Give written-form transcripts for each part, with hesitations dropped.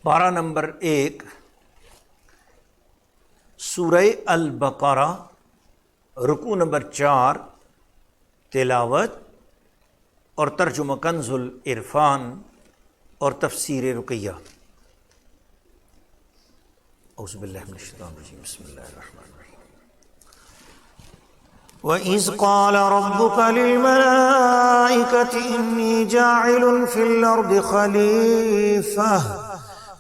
پارہ نمبر 1 سورہ البقرہ، رکوع نمبر 4، تلاوت اور ترجمہ کنز العرفان اور تفسیر رقیہ۔ اعوذ باللہ من الشیطان الرجیم، بسم اللہ الرحمن الرحیم۔ وَإِذْ قَالَ رَبُّكَ لِلْمَلَائِكَةِ إِنِّي جَاعِلٌ فِي الْأَرْضِ خَلِيفَةً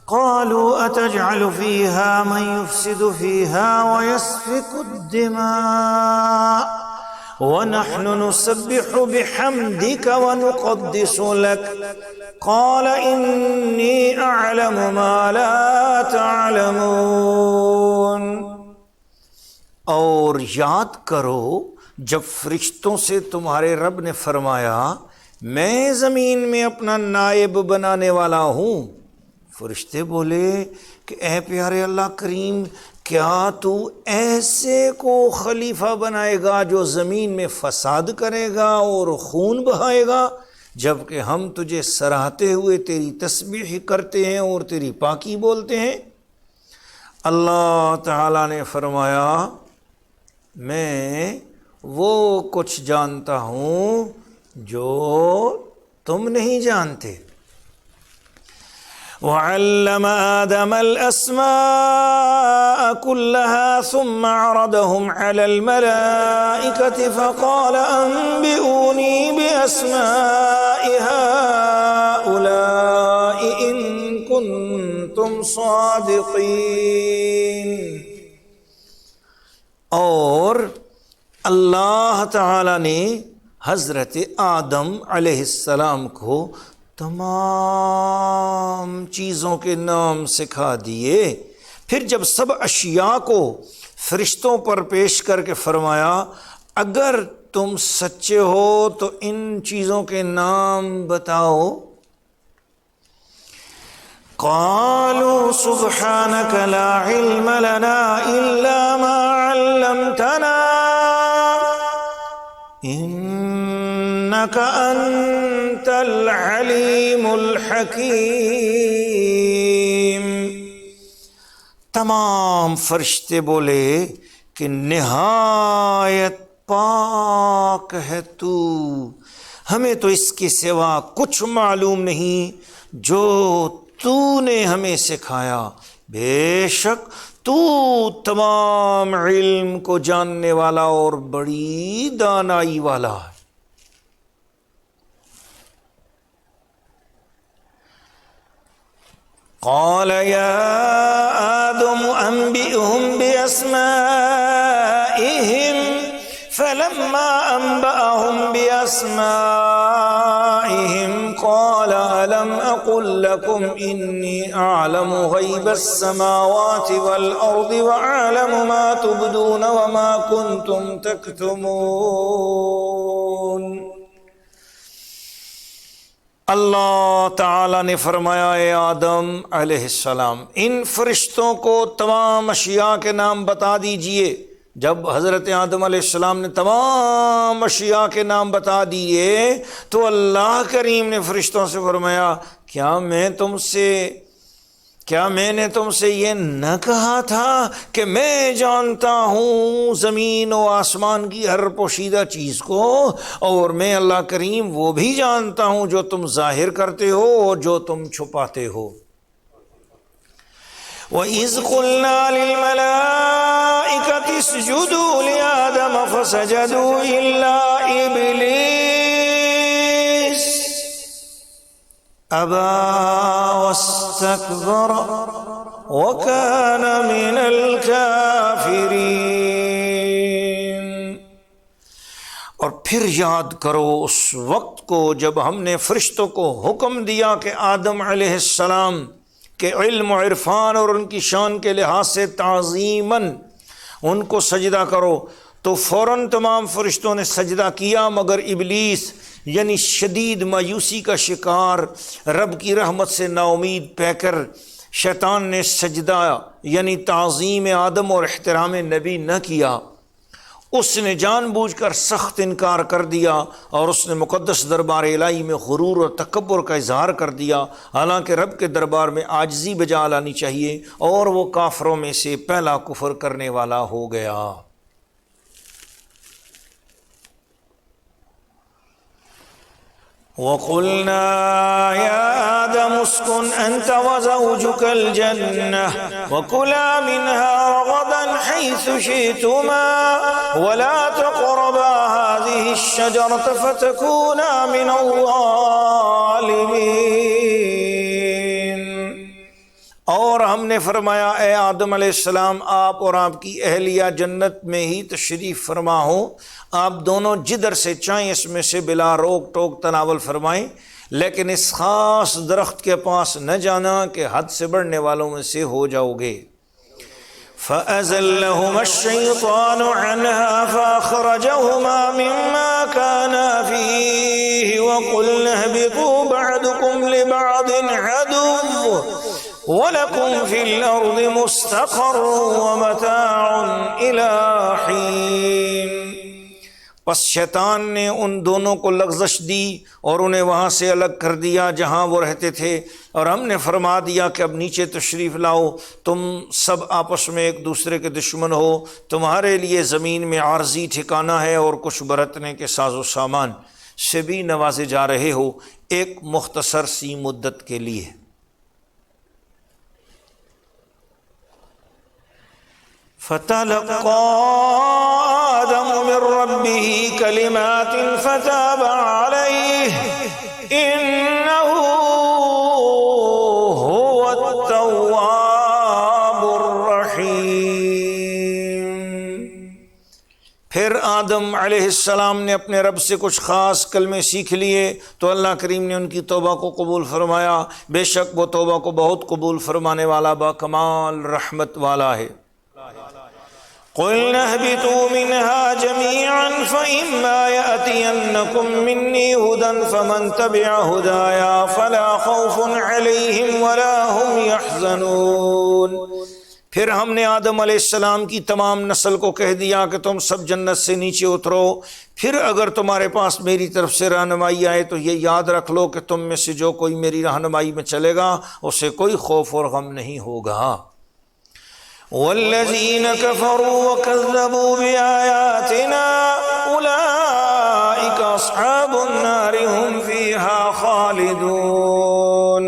قَالُوا أَتَجْعَلُ فِيهَا مَن يُفْسِدُ فِيهَا وَيَسْفِكُ الدِّمَاءَ وَنَحْنُ نُسَبِّحُ بِحَمْدِكَ وَنُقَدِّسُ لَكَ قَالَ إِنِّي أَعْلَمُ مَا لَا تَعْلَمُونَ۔ اور یاد کرو جب فرشتوں سے تمہارے رب نے فرمایا میں زمین میں اپنا نائب بنانے والا ہوں۔ فرشتے بولے کہ اے پیارے اللہ کریم، کیا تو ایسے کو خلیفہ بنائے گا جو زمین میں فساد کرے گا اور خون بہائے گا، جبکہ ہم تجھے سراہتے ہوئے تیری تسبیح کرتے ہیں اور تیری پاکی بولتے ہیں؟ اللہ تعالیٰ نے فرمایا میں وہ کچھ جانتا ہوں جو تم نہیں جانتے۔ وَعَلَّمَ آدَمَ الْأَسْمَاءَ كُلَّهَا ثُمَّ عَرَضَهُمْ عَلَى الْمَلَائِكَةِ فَقَالَ أَنبِئُونِي بِأَسْمَاءِ هَؤُلَاءِ إِن كُنتُمْ صَادِقِينَ۔ اور اللہ تعالی نے حضرت آدم علیہ السلام کو تمام چیزوں کے نام سکھا دیے، پھر جب سب اشیاء کو فرشتوں پر پیش کر کے فرمایا اگر تم سچے ہو تو ان چیزوں کے نام بتاؤ۔ قالوا سبحانك لا علم لنا إلا ما علمتنا إنك أنت العليم الحكيم۔ تمام فرشتے بولے کہ نہایت پاک ہے تو، ہمیں تو اس کے سوا کچھ معلوم نہیں جو تو نے ہمیں سکھایا، بے شک تو تمام علم کو جاننے والا اور بڑی دانائی والا ہے۔ قال يا آدم أنبئهم بأسمائهم فلما أنبأهم بأسمائهم قال ألم أقل لكم إني أعلم غيب السماوات والأرض وأعلم ما تبدون وما كنتم تكتمون۔ اللہ تعالیٰ نے فرمایا اے آدم علیہ السلام ان فرشتوں کو تمام اشیاء کے نام بتا دیجئے۔ جب حضرت آدم علیہ السلام نے تمام اشیاء کے نام بتا دیے تو اللہ کریم نے فرشتوں سے فرمایا کیا میں نے تم سے یہ نہ کہا تھا کہ میں جانتا ہوں زمین و آسمان کی ہر پوشیدہ چیز کو، اور میں اللہ کریم وہ بھی جانتا ہوں جو تم ظاہر کرتے ہو اور جو تم چھپاتے ہو۔ وَإِذْ قُلْنَا لِلْمَلَائِكَةِ اسْجُدُوا لِآدَمَ فَسَجَدُوا إِلَّا إِبْلِيسَ أَبَى وَاسْتَكْبَرَ وَكَانَ مِنَ الْكَافِرِينَ۔ اور پھر یاد کرو اس وقت کو جب ہم نے فرشتوں کو حکم دیا کہ آدم علیہ السلام کہ علم و عرفان اور ان کی شان کے لحاظ سے تعظیماً ان کو سجدہ کرو، تو فوراً تمام فرشتوں نے سجدہ کیا مگر ابلیس یعنی شدید مایوسی کا شکار، رب کی رحمت سے نا امید پہ کر شیطان نے سجدہ یعنی تعظیم آدم اور احترام نبی نہ کیا، اس نے جان بوجھ کر سخت انکار کر دیا اور اس نے مقدس دربار الہی میں غرور اور تکبر کا اظہار کر دیا، حالانکہ رب کے دربار میں عاجزی بجا لانی چاہیے، اور وہ کافروں میں سے پہلا کفر کرنے والا ہو گیا۔ وَقُلْنَا يَا آدَمُ اسْكُنْ أَنْتَ وَزَوْجُكَ الْجَنَّةَ وَكُلَا مِنْهَا رَغَدًا حَيْثُ شِئْتُمَا وَلَا تَقْرَبَا هَٰذِهِ الشَّجَرَةَ فَتَكُونَا مِنَ الظَّالِمِينَ۔ اور ہم نے فرمایا اے آدم علیہ السلام، آپ اور آپ کی اہلیہ جنت میں ہی تشریف فرما ہو، آپ دونوں جدھر سے چاہیں اس میں سے بلا روک ٹوک تناول فرمائیں، لیکن اس خاص درخت کے پاس نہ جانا کہ حد سے بڑھنے والوں میں سے ہو جاؤ گے۔ فَأَزَلَّهُمَا الشَّيْطَانُ عَنْهَا فَأَخْرَجَهُمَا مِمَّا كَانَا فِيهِ وَقُلْنَا اهْبِطُوا بَعْضُكُمْ لِبَعْضٍ عَدُوٌّ وَلَكُمْ فِي الْأَرْضِ مُسْتَقَرٌّ وَمَتَاعٌ إِلَىٰ حِينٍ۔ پس شیطان نے ان دونوں کو لغزش دی اور انہیں وہاں سے الگ کر دیا جہاں وہ رہتے تھے، اور ہم نے فرما دیا کہ اب نیچے تشریف لاؤ، تم سب آپس میں ایک دوسرے کے دشمن ہو، تمہارے لیے زمین میں عارضی ٹھکانہ ہے اور کچھ برتنے کے ساز و سامان سے بھی نوازے جا رہے ہو، ایک مختصر سی مدت کے لیے۔ فَتَلَقَّىٰ آدَمُ مِن رَّبِّهِ كَلِمَاتٍ فَتَابَ عَلَيْهِ إِنَّهُ هُوَ التَّوَّابُ الرَّحِيمُ۔ پھر آدم علیہ السلام نے اپنے رب سے کچھ خاص کلمے سیکھ لیے تو اللہ کریم نے ان کی توبہ کو قبول فرمایا، بے شک وہ توبہ کو بہت قبول فرمانے والا با کمال رحمت والا ہے۔ قُلْنَا اهْبِطُوا مِنْهَا جَمِيعًا فَإِمَّا يَأْتِيَنَّكُم مِّنِّي هُدًى فَمَن تَبِعَ هُدَايَ فَلَا خَوْفٌ عَلَيْهِمْ وَلَا هُمْ يَحْزَنُونَ۔ پھر ہم نے آدم علیہ السلام کی تمام نسل کو کہہ دیا کہ تم سب جنت سے نیچے اترو، پھر اگر تمہارے پاس میری طرف سے رہنمائی آئے تو یہ یاد رکھ لو کہ تم میں سے جو کوئی میری رہنمائی میں چلے گا اسے کوئی خوف اور غم نہیں ہوگا۔ وَالَّذِينَ كَفَرُوا وَكَذَّبُوا بِآيَاتِنَا أُولَٰئِكَ أَصْحَابُ النَّارِ هُمْ فِيهَا خَالِدُونَ۔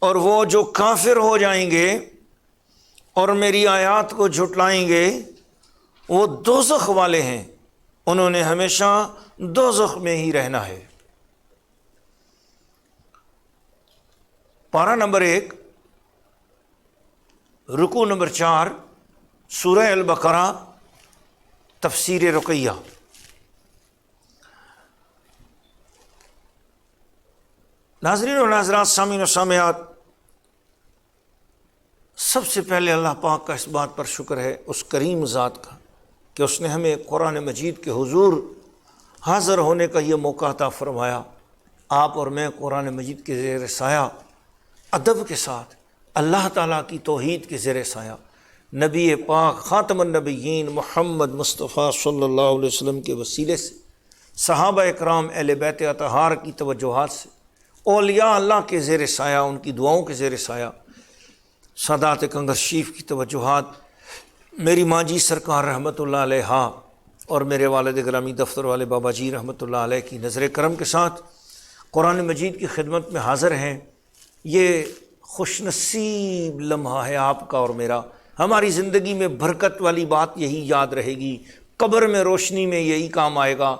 اور وہ جو کافر ہو جائیں گے اور میری آیات کو جھٹلائیں گے وہ دوزخ والے ہیں، انہوں نے ہمیشہ دوزخ میں ہی رہنا ہے۔ پارہ نمبر 1 رکوع نمبر 4 سورہ البقرہ تفسیر رقیہ۔ ناظرین و ناظرات، سامعین و سامعات، سب سے پہلے اللہ پاک کا اس بات پر شکر ہے اس کریم ذات کا کہ اس نے ہمیں قرآن مجید کے حضور حاضر ہونے کا یہ موقع عطا فرمایا۔ آپ اور میں قرآن مجید کے زیر سایہ ادب کے ساتھ اللہ تعالیٰ کی توحید کے زیر سایہ نبی پاک خاتم النبیین محمد مصطفیٰ صلی اللہ علیہ وسلم کے وسیلے سے، صحابہ اکرام اہل بیت اطہار کی توجہات سے، اولیاء اللہ کے زیر سایہ، ان کی دعاؤں کے زیر سایہ، سادات کنگر شریف کی توجہات، میری ماں جی سرکار رحمۃ اللہ علیہ اور میرے والد گرامی دفتر والے بابا جی رحمۃ اللہ علیہ کی نظر کرم کے ساتھ قرآن مجید کی خدمت میں حاضر ہیں۔ یہ خوش نصیب لمحہ ہے آپ کا اور میرا، ہماری زندگی میں برکت والی بات یہی یاد رہے گی، قبر میں روشنی میں یہی کام آئے گا۔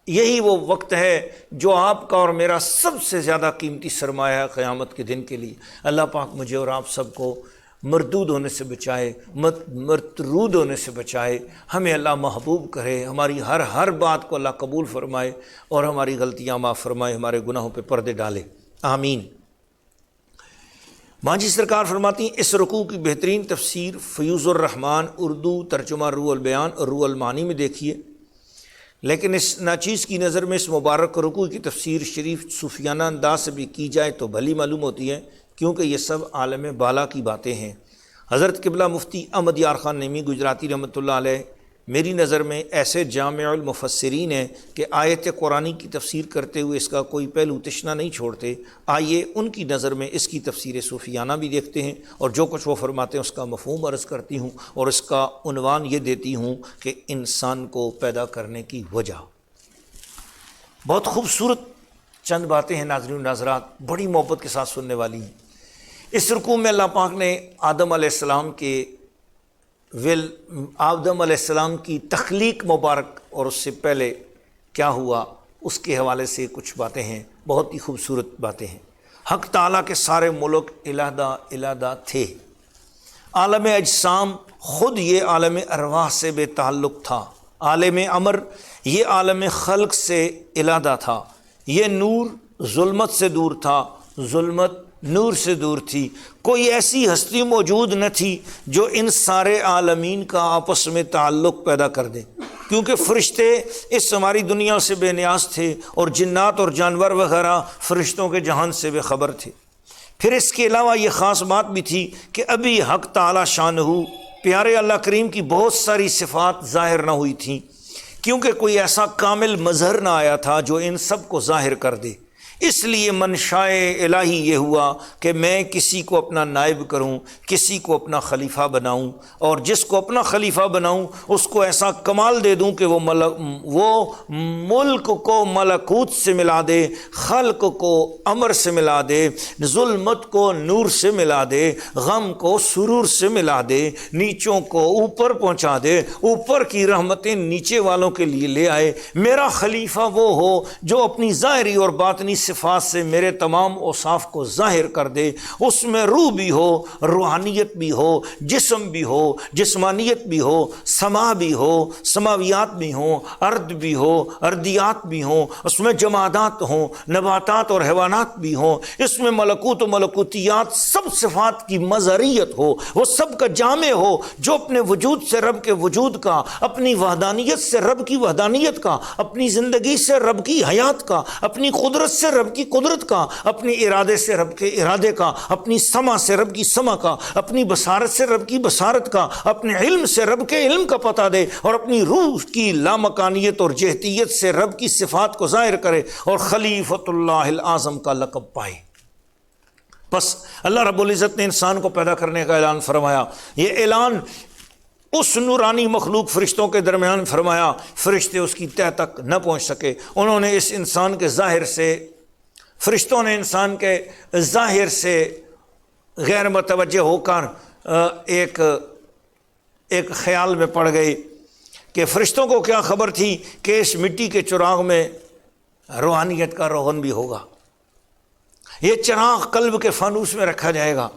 یہی وہ وقت ہے جو آپ کا اور میرا سب سے زیادہ قیمتی سرمایہ ہے قیامت کے دن کے لیے۔ اللہ پاک مجھے اور آپ سب کو مردود ہونے سے بچائے، مطرود ہونے سے بچائے، ہمیں اللہ محبوب کرے، ہماری ہر بات کو اللہ قبول فرمائے اور ہماری غلطیاں معاف فرمائے، ہمارے گناہوں پہ پردے ڈالے، آمین۔ ماں جی سرکار فرماتی ہیں اس رکوع کی بہترین تفسیر فیوض الرحمن اردو ترجمہ روح البیان اور روح المعانی میں دیکھیے، لیکن اس ناچیز کی نظر میں اس مبارک رکوع کی تفسیر شریف صوفیانہ انداز سے بھی کی جائے تو بھلی معلوم ہوتی ہے، کیونکہ یہ سب عالم بالا کی باتیں ہیں۔ حضرت قبلہ مفتی احمد یار خان نعیمی گجراتی رحمۃ اللہ علیہ میری نظر میں ایسے جامع المفسرین ہیں کہ آیت قرآنی کی تفسیر کرتے ہوئے اس کا کوئی پہلو تشنا نہیں چھوڑتے۔ آئیے ان کی نظر میں اس کی تفسیر صوفیانہ بھی دیکھتے ہیں، اور جو کچھ وہ فرماتے ہیں اس کا مفہوم عرض کرتی ہوں، اور اس کا عنوان یہ دیتی ہوں کہ انسان کو پیدا کرنے کی وجہ۔ بہت خوبصورت چند باتیں ہیں ناظرین و ناظرات، بڑی محبت کے ساتھ سننے والی ہیں۔ اس رکوع میں اللہ پاک نے آدم علیہ السلام کی تخلیق مبارک اور اس سے پہلے کیا ہوا اس کے حوالے سے کچھ باتیں ہیں، بہت ہی خوبصورت باتیں ہیں۔ حق تعالیٰ کے سارے ملک علیحدہ تھے۔ عالم اجسام خود یہ عالم ارواح سے بے تعلق تھا، عالم امر یہ عالم خلق سے علیحدہ تھا۔ یہ نور ظلمت سے دور تھا، ظلمت نور سے دور تھی۔ کوئی ایسی ہستی موجود نہ تھی جو ان سارے عالمین کا آپس میں تعلق پیدا کر دے، کیونکہ فرشتے اس ہماری دنیا سے بے نیاز تھے، اور جنات اور جانور وغیرہ فرشتوں کے جہان سے بے خبر تھے۔ پھر اس کے علاوہ یہ خاص بات بھی تھی کہ ابھی حق تعالی شانہ پیارے اللہ کریم کی بہت ساری صفات ظاہر نہ ہوئی تھیں، کیونکہ کوئی ایسا کامل مظہر نہ آیا تھا جو ان سب کو ظاہر کر دے۔ اس لیے منشائے الہی یہ ہوا کہ میں کسی کو اپنا نائب کروں، کسی کو اپنا خلیفہ بناؤں، اور جس کو اپنا خلیفہ بناؤں اس کو ایسا کمال دے دوں کہ وہ ملک کو ملکوت سے ملا دے، خلق کو امر سے ملا دے، ظلمت کو نور سے ملا دے، غم کو سرور سے ملا دے، نیچوں کو اوپر پہنچا دے، اوپر کی رحمتیں نیچے والوں کے لیے لے آئے۔ میرا خلیفہ وہ ہو جو اپنی ظاہری اور باطنی صفات سے میرے تمام اوصاف کو ظاہر کر دے، اس میں روح بھی ہو، روحانیت بھی ہو، جسم بھی ہو، جسمانیت بھی ہو، سما بھی ہو، سماویات بھی ہوں، ارد بھی ہو، اردیات بھی ہوں، اس میں جمادات ہوں، نباتات اور حیوانات بھی ہوں، اس میں ملکوت و ملکوتیات، سب صفات کی مظہریت ہو، وہ سب کا جامع ہو، جو اپنے وجود سے رب کے وجود کا، اپنی وحدانیت سے رب کی وحدانیت کا، اپنی زندگی سے رب کی حیات کا، اپنی قدرت سے رب کی قدرت کا، اپنی ارادے سے رب کے ارادے کا، اپنی سما سے رب کی سما کا، اپنی بصارت سے رب کی بصارت کا، اپنے علم سے رب کے علم کا پتہ دے، اور اپنی روح کی لامکانیت اور جہتیت سے رب کی صفات کو ظاہر کرے، اور خلیفۃ اللہ الاعظم کا لقب پائے۔ بس اللہ رب العزت نے انسان کو پیدا کرنے کا اعلان فرمایا۔ یہ اعلان اس نورانی مخلوق فرشتوں کے درمیان فرمایا، فرشتے اس کی تہ تک نہ پہنچ سکے۔ انہوں نے اس انسان کے ظاہر سے، فرشتوں نے انسان کے ظاہر سے غیر متوجہ ہو کر ایک خیال میں پڑ گئے کہ فرشتوں کو کیا خبر تھی کہ اس مٹی کے چراغ میں روحانیت کا روغن بھی ہوگا۔ یہ چراغ قلب کے فانوس میں رکھا جائے گا،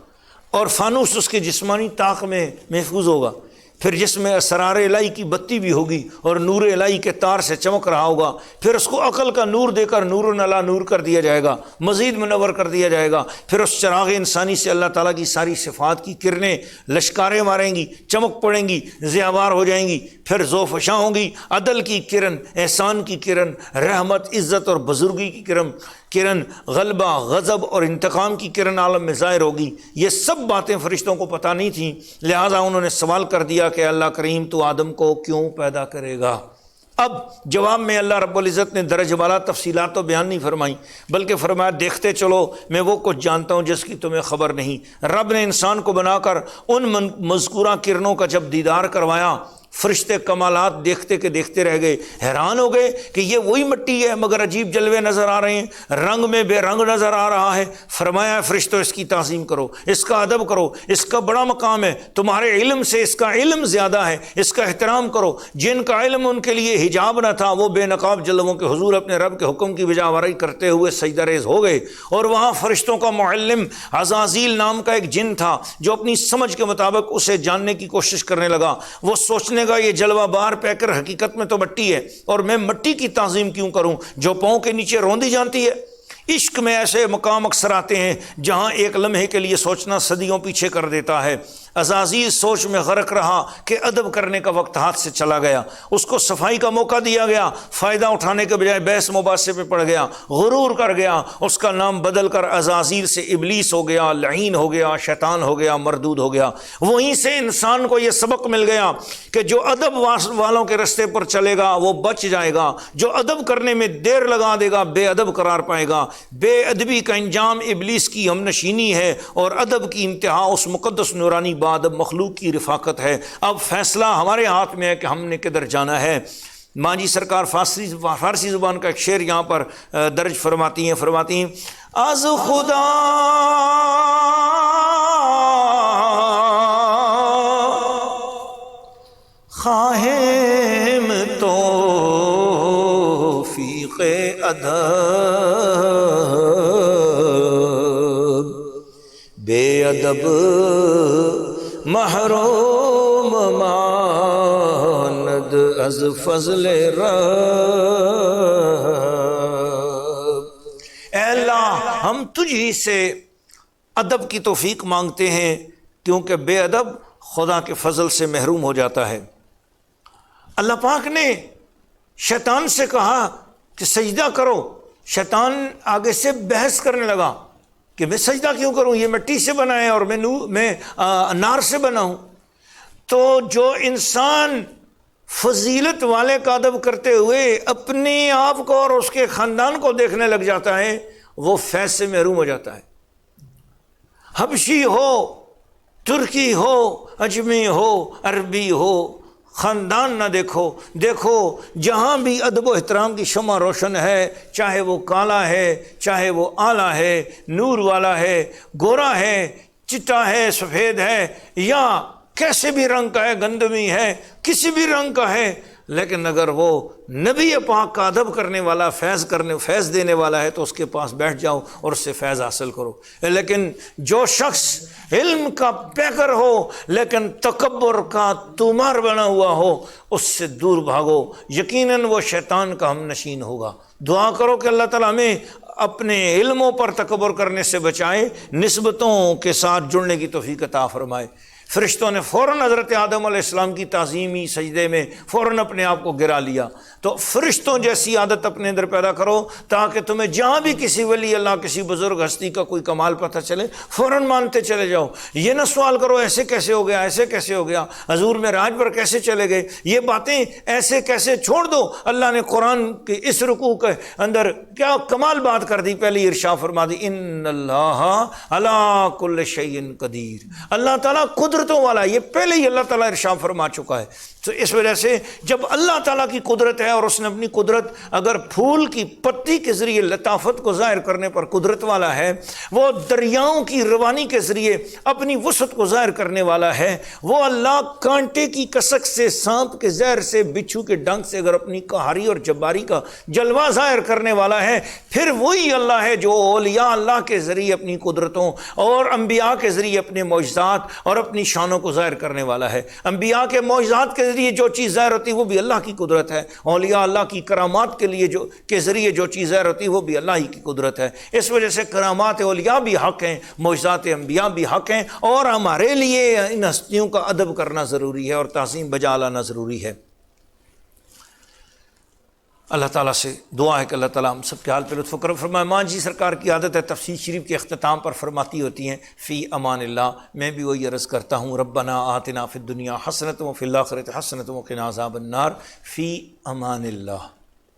اور فانوس اس کے جسمانی طاق میں محفوظ ہوگا، پھر جس میں اسرار الہی کی بتی بھی ہوگی اور نور الہی کے تار سے چمک رہا ہوگا، پھر اس کو عقل کا نور دے کر نور علی نور کر دیا جائے گا، مزید منور کر دیا جائے گا۔ پھر اس چراغ انسانی سے اللہ تعالیٰ کی ساری صفات کی کرنیں لشکاریں ماریں گی، چمک پڑیں گی، ضیاوار ہو جائیں گی، پھر ذوفشاں ہوں گی۔ عدل کی کرن، احسان کی کرن، رحمت، عزت اور بزرگی کی کرن، غلبہ، غضب اور انتقام کی کرن عالم میں ظاہر ہوگی۔ یہ سب باتیں فرشتوں کو پتہ نہیں تھیں، لہٰذا انہوں نے سوال کر دیا کہ اللہ کریم تو آدم کو کیوں پیدا کرے گا؟ اب جواب میں اللہ رب العزت نے درجہ والا تفصیلات تو بیان نہیں فرمائی، بلکہ فرمایا دیکھتے چلو، میں وہ کچھ جانتا ہوں جس کی تمہیں خبر نہیں۔ رب نے انسان کو بنا کر ان مذکورہ کرنوں کا جب دیدار کروایا، فرشتے کمالات دیکھتے کہ دیکھتے رہ گئے، حیران ہو گئے کہ یہ وہی مٹی ہے مگر عجیب جلوے نظر آ رہے ہیں، رنگ میں بے رنگ نظر آ رہا ہے۔ فرمایا فرشتوں اس کی تعظیم کرو، اس کا ادب کرو، اس کا بڑا مقام ہے، تمہارے علم سے اس کا علم زیادہ ہے، اس کا احترام کرو۔ جن کا علم ان کے لیے حجاب نہ تھا وہ بے نقاب جلووں کے حضور اپنے رب کے حکم کی بجاوری کرتے ہوئے سجدہ ریز ہو گئے، اور وہاں فرشتوں کا معلم عزازیل نام کا ایک جن تھا جو اپنی سمجھ کے مطابق اسے جاننے کی کوشش کرنے لگا۔ وہ سوچنے گا یہ جلوہ بار پہ کر حقیقت میں تو مٹی ہے، اور میں مٹی کی تعظیم کیوں کروں جو پاؤں کے نیچے روندی جانتی ہے؟ عشق میں ایسے مقام اکثر آتے ہیں جہاں ایک لمحے کے لیے سوچنا صدیوں پیچھے کر دیتا ہے۔ عزازیل سوچ میں غرق رہا کہ ادب کرنے کا وقت ہاتھ سے چلا گیا، اس کو صفائی کا موقع دیا گیا، فائدہ اٹھانے کے بجائے بحث مباحثے پہ پڑ گیا، غرور کر گیا، اس کا نام بدل کر عزازیل سے ابلیس ہو گیا، لعین ہو گیا، شیطان ہو گیا، مردود ہو گیا۔ وہیں سے انسان کو یہ سبق مل گیا کہ جو ادب والوں کے رستے پر چلے گا وہ بچ جائے گا، جو ادب کرنے میں دیر لگا دے گا بے ادب قرار پائے گا۔ بے ادبی کا انجام ابلیس کی ہم نشینی ہے، اور ادب کی انتہا اس مقدس نورانی بادب مخلوق کی رفاقت ہے۔ اب فیصلہ ہمارے ہاتھ میں ہے کہ ہم نے کدھر جانا ہے۔ ماں سرکار فارسی زبان کا ایک شعر یہاں پر درج فرماتی ہیں از خدا خواہم توفیق ادب بے ادب محروم ماند از فضل رب۔ اے اللہ ہم تجھی سے ادب کی توفیق مانگتے ہیں، کیونکہ بے ادب خدا کے فضل سے محروم ہو جاتا ہے۔ اللہ پاک نے شیطان سے کہا کہ سجدہ کرو، شیطان آگے سے بحث کرنے لگا کہ میں سجدہ کیوں کروں، یہ مٹی سے بنا ہے اور میں انار سے بنا ہوں۔ تو جو انسان فضیلت والے کا ادب کرتے ہوئے اپنے آپ کو اور اس کے خاندان کو دیکھنے لگ جاتا ہے، وہ فیض سے محروم ہو جاتا ہے۔ حبشی ہو، ترکی ہو، اجمی ہو، عربی ہو، خاندان نہ دیکھو جہاں بھی ادب و احترام کی شمع روشن ہے، چاہے وہ کالا ہے، چاہے وہ اعلیٰ ہے، نور والا ہے، گورا ہے، چٹا ہے، سفید ہے، یا کیسے بھی رنگ کا ہے، گندمی ہے، کسی بھی رنگ کا ہے، لیکن اگر وہ نبی پاک کا ادب کرنے والا، فیض دینے والا ہے تو اس کے پاس بیٹھ جاؤ اور اس سے فیض حاصل کرو۔ لیکن جو شخص علم کا پیکر ہو لیکن تکبر کا تومار بنا ہوا ہو، اس سے دور بھاگو، یقیناً وہ شیطان کا ہم نشین ہوگا۔ دعا کرو کہ اللہ تعالیٰ ہمیں اپنے علموں پر تکبر کرنے سے بچائے، نسبتوں کے ساتھ جڑنے کی توفیق عطا فرمائے۔ فرشتوں نے فوراً حضرت آدم علیہ السلام کی تعظیمی سجدے میں فوراً اپنے آپ کو گرا لیا۔ تو فرشتوں جیسی عادت اپنے اندر پیدا کرو تاکہ تمہیں جہاں بھی کسی ولی اللہ، کسی بزرگ ہستی کا کوئی کمال پتہ چلے فوراً مانتے چلے جاؤ۔ یہ نہ سوال کرو ایسے کیسے ہو گیا، ایسے کیسے ہو گیا، حضور معراج پر کیسے چلے گئے، یہ باتیں ایسے کیسے چھوڑ دو۔ اللہ نے قرآن کے اس رکوع کے اندر کیا کمال بات کر دی، پہلے ارشاد فرما دی ان اللہ علی کل شیء قدیر، اللہ تعالیٰ قدرتوں والا، یہ پہلے ہی اللہ تعالیٰ ارشاد فرما چکا ہے۔ تو اس وجہ سے جب اللہ تعالیٰ کی قدرت ہے اور اس نے اپنی قدرت اگر پھول کی پتی کے ذریعے لطافت کو ظاہر کرنے پر قدرت والا ہے، وہ دریاؤں کی روانی کے ذریعے اپنی وسعت کو ظاہر کرنے والا ہے، وہ اللہ کانٹے کی کسک سے، سانپ کے زہر سے، بچھو کے ڈنگ سے اگر اپنی قہاری اور جباری کا جلوہ ظاہر کرنے والا ہے، پھر وہی اللہ ہے جو اولیاء اللہ کے ذریعے اپنی قدرتوں اور انبیاء کے ذریعے اپنے معجزات اور اپنی شانوں کو ظاہر کرنے والا ہے۔ انبیاء کے معجزات کے ذریعے جو چیز ظاہر ہوتی ہے وہ بھی اللہ کی قدرت ہے، اولیاء اللہ کی کرامات کے ذریعے جو چیز ظاہر ہوتی ہے وہ بھی اللہ ہی کی قدرت ہے۔ اس وجہ سے کرامات اولیاء بھی حق ہیں، معجزات انبیاء بھی حق ہیں، اور ہمارے لیے ان ہستیوں کا ادب کرنا ضروری ہے اور تعظیم بجا لانا ضروری ہے۔ اللہ تعالیٰ سے دعا ہے کہ اللہ تعالیٰ ہم سب کے حال پہ لطف و کرم فرمائے۔ ماں جی سرکار کی عادت ہے تفسیر شریف کے اختتام پر فرماتی ہوتی ہیں فی امان اللہ، میں بھی وہی عرض کرتا ہوں ربنا آتنا فی الدنیا حسنۃ وفی الآخرۃ حسنۃ وقنا عذاب النار، فی امان اللہ۔